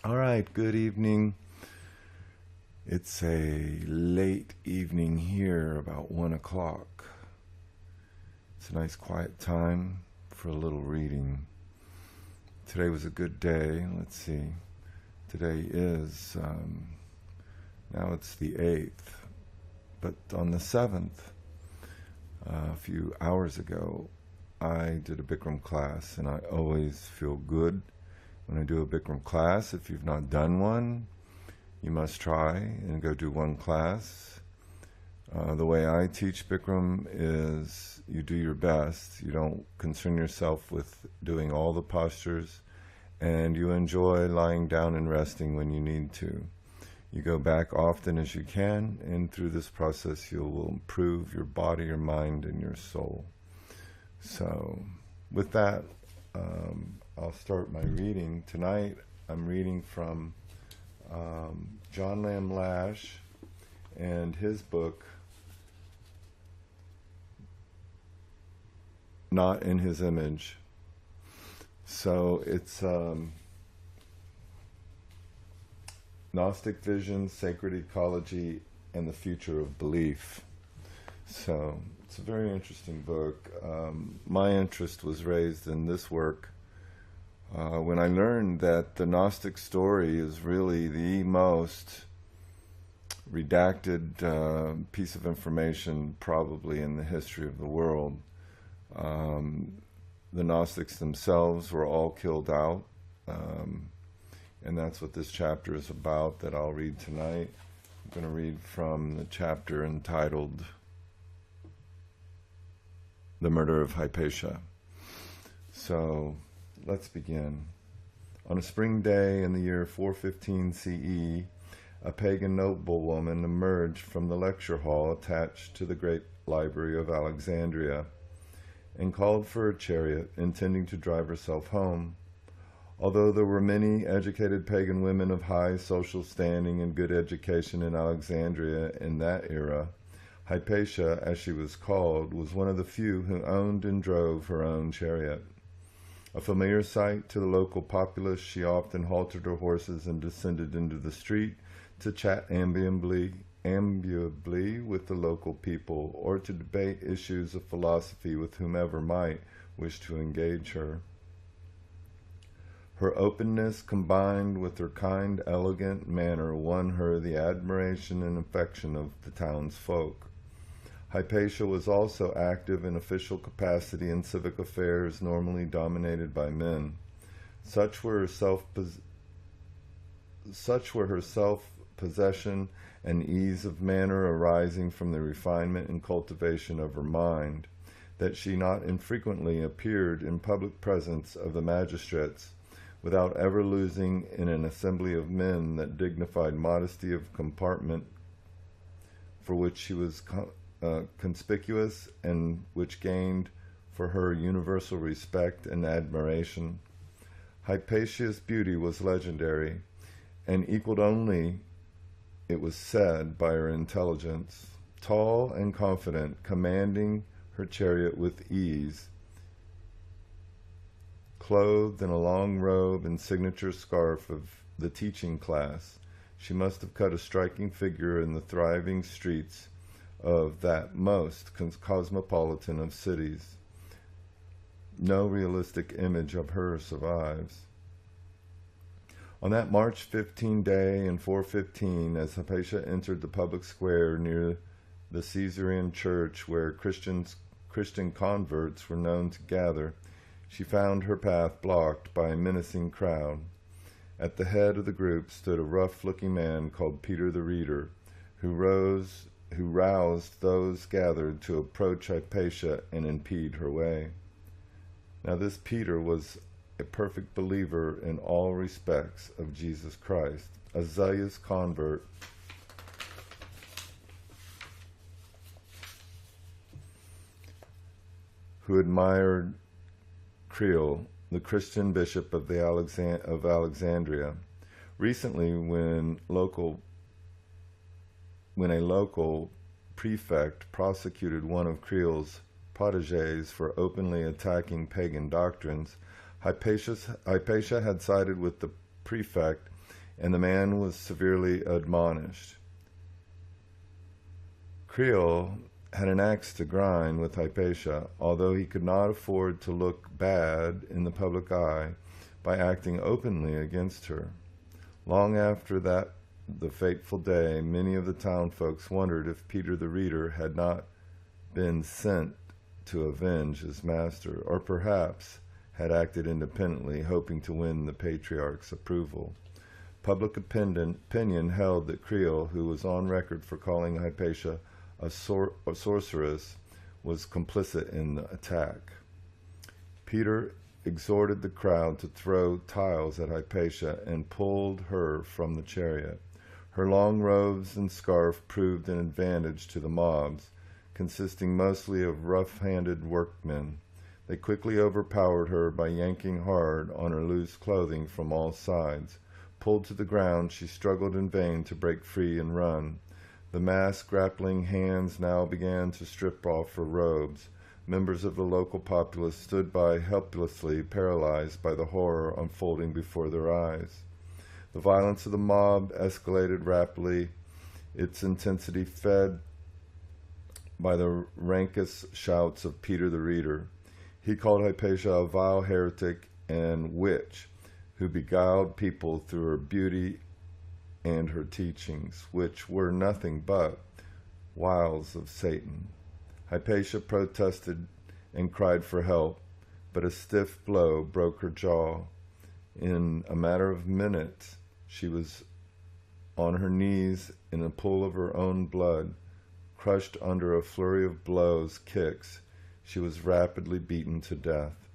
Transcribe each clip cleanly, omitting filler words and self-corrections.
All right, good evening. It's a late evening here, about 1 o'clock. It's a nice quiet time for a little reading. Today was a good day. Let's see. Today is, now it's the 8th, but on the 7th, a few hours ago, I did a Bikram class, and I always feel good when I do a Bikram class. If you've not done one, you must try and go do one class. The way I teach Bikram is you do your best. You don't concern yourself with doing all the postures, and you enjoy lying down and resting when you need to. You go back often as you can, and through this process you will improve your body, your mind, and your soul. So with that, I'll start my reading. Tonight I'm reading from John Lamb Lash and his book, Not in His Image. So it's Gnostic Vision, Sacred Ecology, and the Future of Belief. So it's a very interesting book. My interest was raised in this work when I learned that the Gnostic story is really the most redacted piece of information probably in the history of the world. The Gnostics themselves were all killed out, and that's what this chapter is about that I'll read tonight. I'm going to read from the chapter entitled The Murder of Hypatia. So let's begin. On a spring day in the year 415 CE, a pagan noblewoman emerged from the lecture hall attached to the great library of Alexandria and called for a chariot, intending to drive herself home. Although there were many educated pagan women of high social standing and good education in Alexandria in that era, Hypatia, as she was called, was one of the few who owned and drove her own chariot. A familiar sight to the local populace, she often halted her horses and descended into the street to chat amiably with the local people, or to debate issues of philosophy with whomever might wish to engage her. Her openness, combined with her kind, elegant manner, won her the admiration and affection of the townsfolk. Hypatia was also active in official capacity in civic affairs normally dominated by men. Such were her self-possession and ease of manner arising from the refinement and cultivation of her mind, that she not infrequently appeared in public presence of the magistrates, without ever losing in an assembly of men that dignified modesty of comportment for which she was conspicuous, and which gained for her universal respect and admiration. Hypatia's beauty was legendary, and equaled only, it was said, by her intelligence. Tall and confident, commanding her chariot with ease, clothed in a long robe and signature scarf of the teaching class, she must have cut a striking figure in the thriving streets of that most cosmopolitan of cities. No realistic image of her survives. On that March 15 day in 415, as Hypatia entered the public square near the Caesarean church where Christian converts were known to gather, she found her path blocked by a menacing crowd. At the head of the group stood a rough-looking man called Peter the Reader, who roused those gathered to approach Hypatia and impede her way. Now this Peter was a perfect believer in all respects of Jesus Christ, a zealous convert who admired Creole, the Christian bishop of Alexandria. Recently, when a local prefect prosecuted one of Creole's protégés for openly attacking pagan doctrines, Hypatia had sided with the prefect and the man was severely admonished. Creole had an axe to grind with Hypatia, although he could not afford to look bad in the public eye by acting openly against her. Long after that, the fateful day, many of the town folks wondered if Peter the Reader had not been sent to avenge his master, or perhaps had acted independently, hoping to win the patriarch's approval. Public opinion held that Creole, who was on record for calling Hypatia a sorceress, was complicit in the attack. Peter exhorted the crowd to throw tiles at Hypatia and pulled her from the chariot. Her long robes and scarf proved an advantage to the mobs, consisting mostly of rough-handed workmen. They quickly overpowered her by yanking hard on her loose clothing from all sides. Pulled to the ground, she struggled in vain to break free and run. The mass grappling hands now began to strip off her robes. Members of the local populace stood by helplessly, paralyzed by the horror unfolding before their eyes. The violence of the mob escalated rapidly, its intensity fed by the rankest shouts of Peter the Reader. He called Hypatia a vile heretic and witch who beguiled people through her beauty and her teachings, which were nothing but wiles of Satan. Hypatia protested and cried for help, but a stiff blow broke her jaw. In a matter of minutes, she was on her knees in a pool of her own blood, crushed under a flurry of blows, kicks. She was rapidly beaten to death.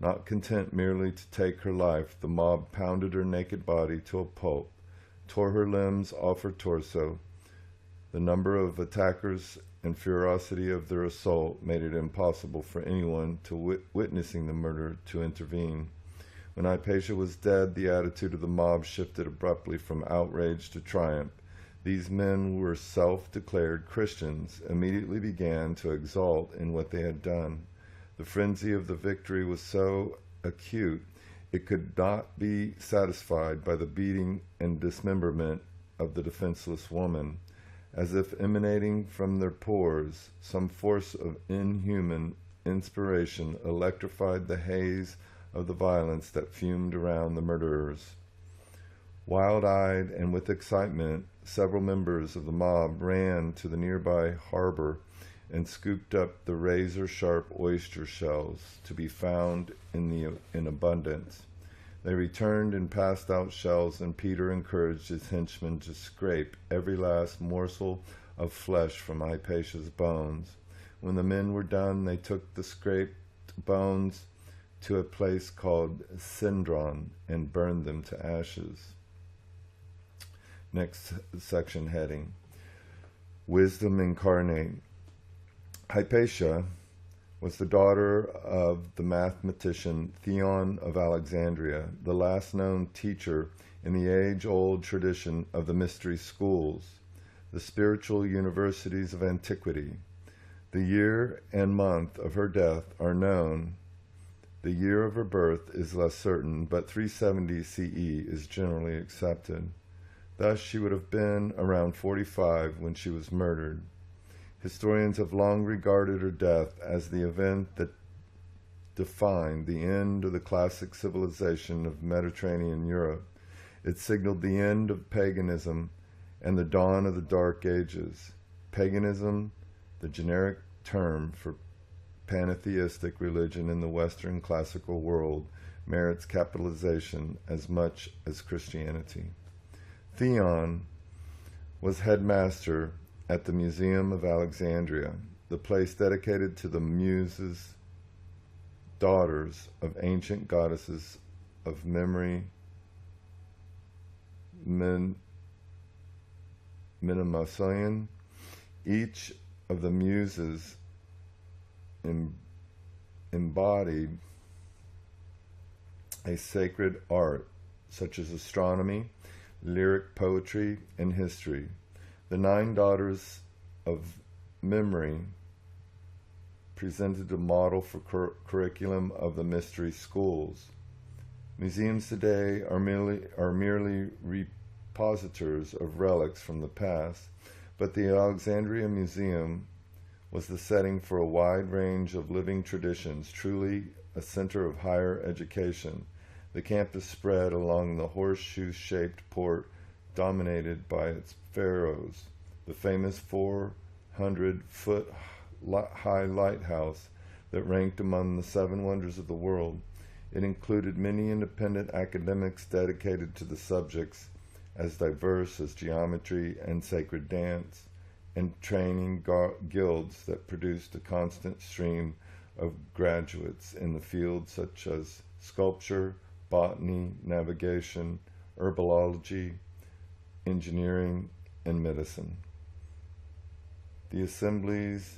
Not content merely to take her life, the mob pounded her naked body to a pulp, tore her limbs off her torso. The number of attackers and ferocity of their assault made it impossible for anyone witnessing the murder to intervene. When Hypatia was dead, the attitude of the mob shifted abruptly from outrage to triumph. These men who were self-declared Christians immediately began to exult in what they had done. The frenzy of the victory was so acute, it could not be satisfied by the beating and dismemberment of the defenseless woman. As if emanating from their pores, some force of inhuman inspiration electrified the haze of the violence that fumed around the murderers. Wild-eyed and with excitement, several members of the mob ran to the nearby harbor and scooped up the razor-sharp oyster shells to be found in abundance. They returned and passed out shells, and Peter encouraged his henchmen to scrape every last morsel of flesh from Hypatia's bones. When the men were done, they took the scraped bones to a place called Cindron and burned them to ashes. Next section heading: Wisdom Incarnate. Hypatia was the daughter of the mathematician Theon of Alexandria, the last known teacher in the age-old tradition of the mystery schools, the spiritual universities of antiquity. The year and month of her death are known. The year of her birth is less certain, but 370 CE is generally accepted. Thus, she would have been around 45 when she was murdered. Historians have long regarded her death as the event that defined the end of the classic civilization of Mediterranean Europe. It signaled the end of paganism and the dawn of the Dark Ages. Paganism, the generic term for pantheistic religion in the Western classical world, merits capitalization as much as Christianity. Theon was headmaster at the Museum of Alexandria, the place dedicated to the Muses, daughters of ancient goddesses of memory, Minamosian. Each of the Muses embodied a sacred art, such as astronomy, lyric poetry, and history. The 9 daughters of memory presented a model for curriculum of the mystery schools. Museums today are merely repositories of relics from the past, but the Alexandria Museum was the setting for a wide range of living traditions, truly a center of higher education. The campus spread along the horseshoe-shaped port dominated by its pharaohs, the famous 400-foot high lighthouse that ranked among the 7 wonders of the world. It included many independent academics dedicated to the subjects as diverse as geometry and sacred dance, and training guilds that produced a constant stream of graduates in the fields such as sculpture, botany, navigation, herbology, engineering, and medicine. The assemblies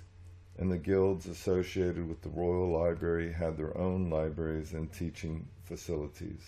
and the guilds associated with the Royal Library had their own libraries and teaching facilities.